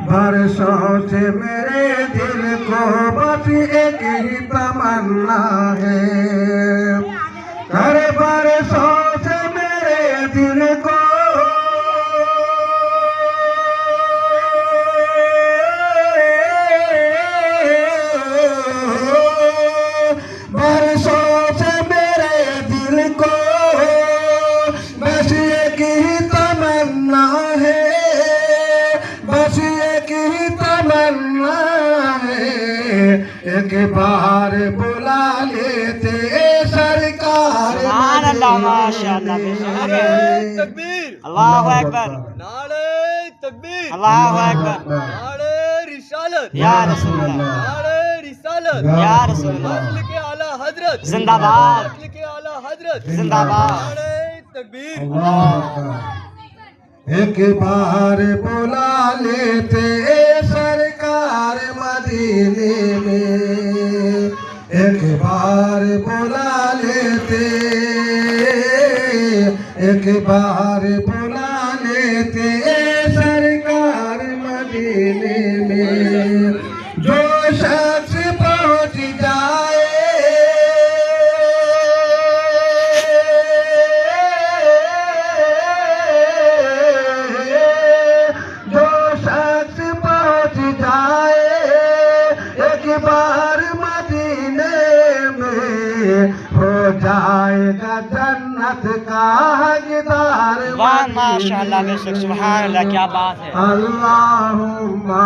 बरसों से मेरे दिल को बस एक ही तमन्ना है। हर बरसों से मेरे दिल को बरसों से मेरे दिल को बस एक ही तमन्ना है, बस एक ही तमन्ना है। एक बार बुला लेते सरकार। सुभान अल्लाह, माशाअल्लाह, तकबीर, अल्लाहु अकबर, नारे तकबीर, अल्लाहु अकबर, नारे रिसालत, या रसूलल्लाह, नारे रिसालत, या रसूलल्लाह, असल के आला हजरत जिंदाबाद, असल के आला हजरत जिंदाबाद। नारे तकबीर। एक बार बुला लेते सरकार मदीने में, एक बार बुला लेते, एक बार बुला लेते सरकार मदीने में। जो शख्स पहुंच जाए एक बार मदीने में हो जाएगा जन्नत का हकदार। वाह माशाअल्लाह, बेशक सुभान अल्लाह, क्या बात है। अल्लाहुम्मा